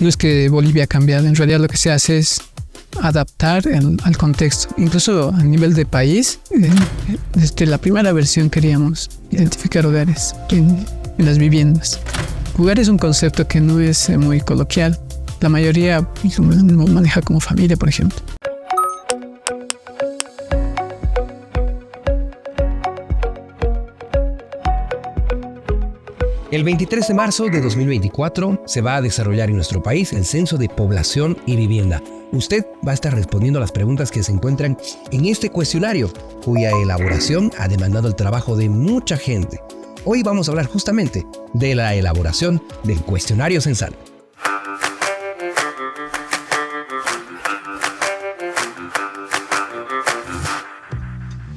no es que Bolivia ha cambiado, en realidad lo que se hace es adaptar al contexto. Incluso a nivel de país, desde la primera versión queríamos identificar hogares en las viviendas. Hogar es un concepto que no es muy coloquial. La mayoría lo maneja como familia, por ejemplo. El 23 de marzo de 2024 se va a desarrollar en nuestro país el Censo de Población y Vivienda. Usted va a estar respondiendo a las preguntas que se encuentran en este cuestionario, cuya elaboración ha demandado el trabajo de mucha gente. Hoy vamos a hablar justamente de la elaboración del cuestionario censal.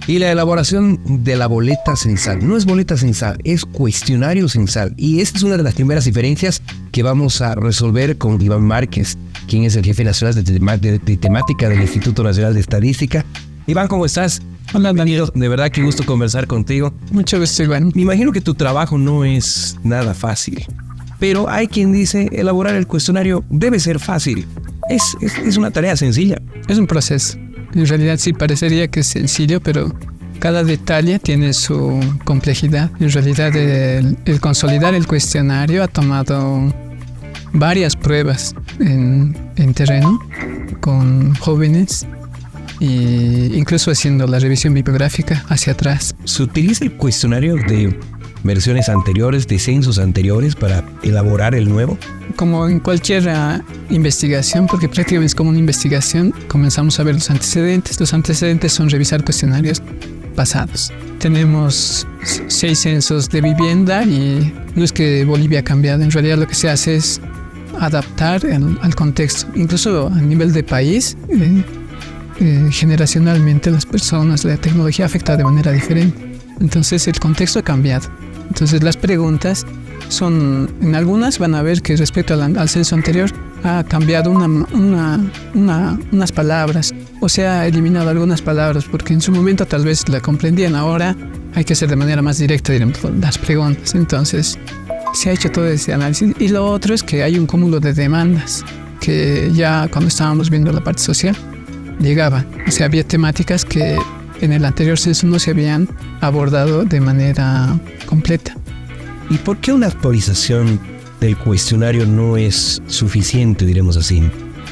Y la elaboración de la boleta censal. No es boleta censal, es cuestionario censal. Y esta es una de las primeras diferencias que vamos a resolver con Iván Márquez, quien es el jefe nacional de temática del Instituto Nacional de Estadística. Iván, ¿cómo estás? Hola, Daniel. De verdad, qué gusto conversar contigo. Mucho gusto, Iván. Me imagino que tu trabajo no es nada fácil. Pero hay quien dice, elaborar el cuestionario debe ser fácil. Es una tarea sencilla. Es un proceso. En realidad sí parecería que es sencillo, pero cada detalle tiene su complejidad. En realidad el consolidar el cuestionario ha tomado varias pruebas en terreno con jóvenes e incluso haciendo la revisión bibliográfica hacia atrás. ¿Se utiliza el cuestionario de versiones anteriores, de censos anteriores para elaborar el nuevo? Como en cualquier investigación, porque prácticamente es como una investigación, comenzamos a ver los antecedentes. Los antecedentes son revisar cuestionarios pasados. Tenemos 6 censos de vivienda y no es que Bolivia ha cambiado, en realidad lo que se hace es adaptar al contexto. Incluso a nivel de país, generacionalmente las personas, la tecnología afecta de manera diferente. Entonces el contexto ha cambiado. Entonces las preguntas son, en algunas van a ver que respecto al censo anterior ha cambiado unas palabras o se ha eliminado algunas palabras porque en su momento tal vez la comprendían. Ahora hay que hacer de manera más directa, diremos, las preguntas. Entonces se ha hecho todo ese análisis. Y lo otro es que hay un cúmulo de demandas que ya cuando estábamos viendo la parte social llegaban. O sea, había temáticas que en el anterior censo no se habían abordado de manera completa. ¿Y por qué una actualización del cuestionario no es suficiente, diremos así?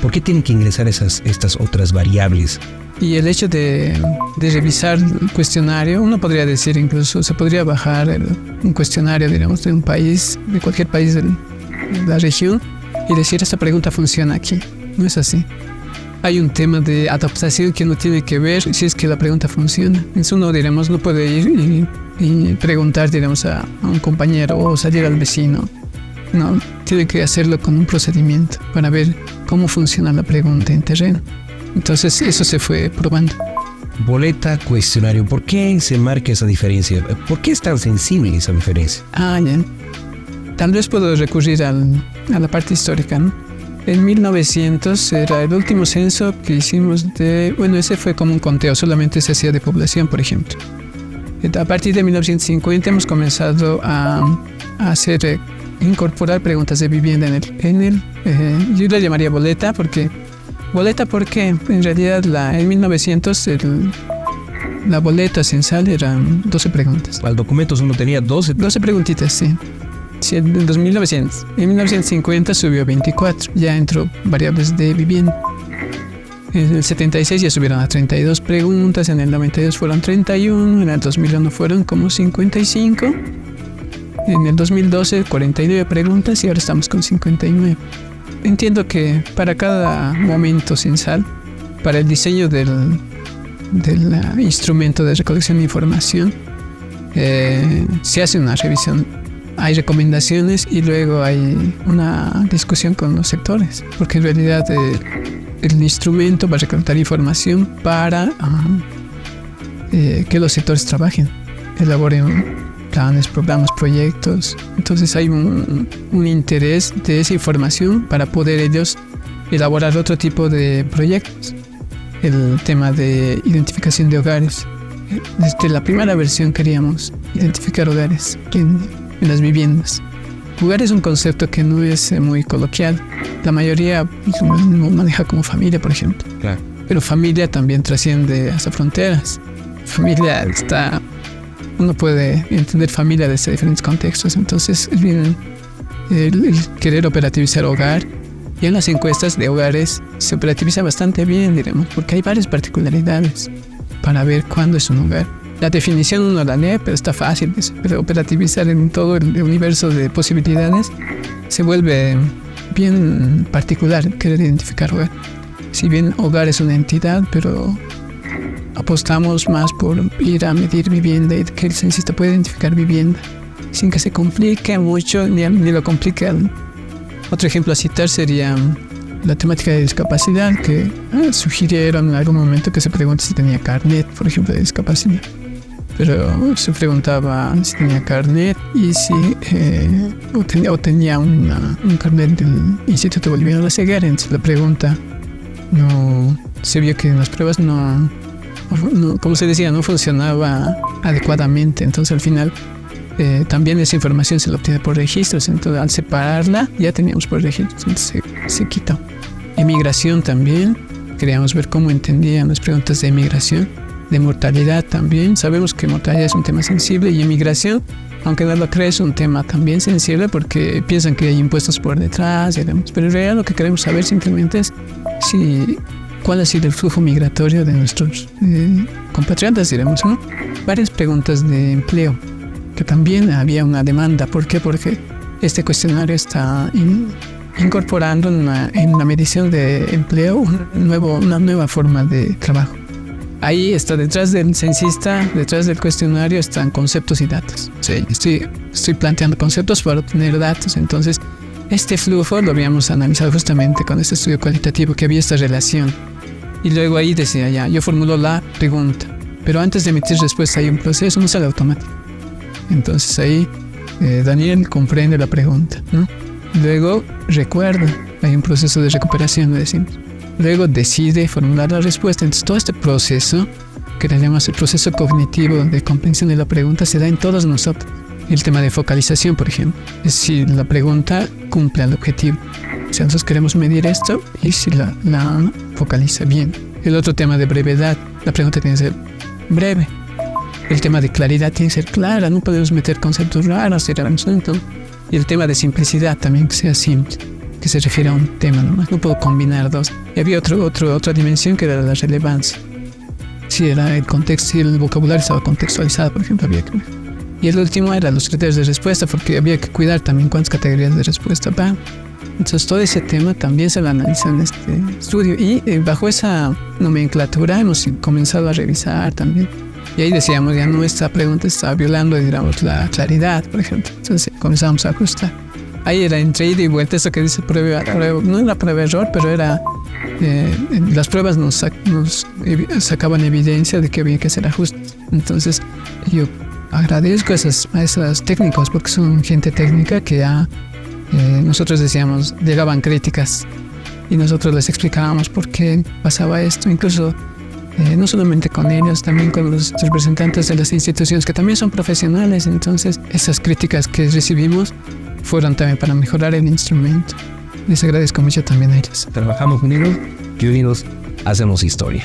¿Por qué tienen que ingresar estas otras variables? Y el hecho de revisar el cuestionario, uno podría decir incluso, se podría bajar un cuestionario, digamos, de un país, de cualquier país de la región, y decir, esta pregunta funciona aquí. No es así. Hay un tema de adaptación que uno tiene que ver si es que la pregunta funciona. Entonces uno, diremos, no puede ir y preguntar, diremos, a un compañero o salir al vecino. No, tiene que hacerlo con un procedimiento para ver cómo funciona la pregunta en terreno. Entonces eso se fue probando. Boleta, cuestionario, ¿por qué se marca esa diferencia? ¿Por qué es tan sensible esa diferencia? Ya. Tal vez puedo recurrir a la parte histórica, ¿no? En 1900 era el último censo que hicimos ese fue como un conteo, solamente se hacía de población, por ejemplo. A partir de 1950 hemos comenzado a incorporar preguntas de vivienda yo la llamaría boleta, porque en realidad en 1900 la boleta censal eran 12 preguntas. Al documento uno tenía 12 preguntitas, sí. En 1900. En 1950 subió a 24. Ya entró variables de vivienda. En el 76 ya subieron a 32 preguntas. En el 92 fueron 31. En el 2001 fueron como 55. En el 2012 49 preguntas y ahora estamos con 59. Entiendo que para cada momento censal, para el diseño del instrumento de recolección de información, se hace una revisión. Hay recomendaciones y luego hay una discusión con los sectores, porque en realidad el instrumento va a recolectar información para que los sectores trabajen, elaboren planes, programas, proyectos. Entonces hay un interés de esa información para poder ellos elaborar otro tipo de proyectos. El tema de identificación de hogares. Desde la primera versión queríamos identificar hogares en las viviendas. Hogar es un concepto que no es muy coloquial. La mayoría lo maneja como familia, por ejemplo. Claro. Pero familia también trasciende hasta fronteras. Familia uno puede entender familia desde diferentes contextos. Entonces es bien el querer operativizar hogar. Y en las encuestas de hogares se operativiza bastante bien, diremos, porque hay varias particularidades para ver cuándo es un hogar. La definición uno la lee, pero está fácil, pero operativizar en todo el universo de posibilidades se vuelve bien particular querer identificar hogar. Si bien hogar es una entidad, pero apostamos más por ir a medir vivienda y que el censista pueda identificar vivienda sin que se complique mucho ni lo complique. Otro ejemplo a citar sería la temática de discapacidad, que sugirieron en algún momento que se pregunte si tenía carnet, por ejemplo, de discapacidad. Pero se preguntaba si tenía carnet y si tenía un carnet del Instituto Boliviano de la Ceguera. Entonces la pregunta no se vio que en las pruebas no, como se decía, no funcionaba adecuadamente. Entonces al final también esa información se la obtiene por registros. Entonces al separarla ya teníamos por registros, entonces se quitó. Emigración también, queríamos ver cómo entendían las preguntas de emigración. De mortalidad también, sabemos que mortalidad es un tema sensible, y emigración, aunque no lo crees, es un tema también sensible porque piensan que hay impuestos por detrás, digamos. Pero en realidad lo que queremos saber simplemente es cuál ha sido el flujo migratorio de nuestros compatriotas, diremos, ¿no? Varias preguntas de empleo, que también había una demanda. ¿Por qué? Porque este cuestionario está incorporando en la medición de empleo una nueva forma de trabajo. Ahí está, detrás del censista, detrás del cuestionario están conceptos y datos. Sí, estoy planteando conceptos para obtener datos. Entonces, este flujo lo habíamos analizado justamente con este estudio cualitativo, que había esta relación. Y luego ahí decía, ya, yo formulo la pregunta, pero antes de emitir respuesta hay un proceso, no sale automático. Entonces ahí Daniel comprende la pregunta, ¿no? Luego recuerda, hay un proceso de recuperación, lo decimos. Luego decide formular la respuesta. Entonces todo este proceso, que le llamamos el proceso cognitivo de comprensión de la pregunta, se da en todos nosotros. El tema de focalización, por ejemplo, es si la pregunta cumple el objetivo. O sea, nosotros queremos medir esto y si la focaliza bien. El otro tema de brevedad, la pregunta tiene que ser breve. El tema de claridad tiene que ser clara, no podemos meter conceptos raros, y el tema de simplicidad también, que sea simple, que se refiere a un tema nomás, no puedo combinar dos. Y había otra dimensión, que era la relevancia. Si era el contexto, si el vocabulario estaba contextualizado, por ejemplo, había que ver. Y el último era los criterios de respuesta, porque había que cuidar también cuántas categorías de respuesta van. Entonces todo ese tema también se lo analiza en este estudio, y bajo esa nomenclatura hemos comenzado a revisar también. Y ahí decíamos, ya no, esta pregunta está violando, digamos, la claridad, por ejemplo. Entonces comenzamos a ajustar. Ahí era entre ida y vuelta, eso que dice prueba, no era prueba-error, pero era las pruebas nos sacaban evidencia de que había que hacer ajustes. Entonces yo agradezco a esos técnicos, porque son gente técnica que nosotros decíamos, llegaban críticas y nosotros les explicábamos por qué pasaba esto, incluso no solamente con ellos, también con los representantes de las instituciones que también son profesionales. Entonces esas críticas que recibimos fueron también para mejorar el instrumento. Les agradezco mucho también a ellos. Trabajamos unidos y unidos hacemos historia.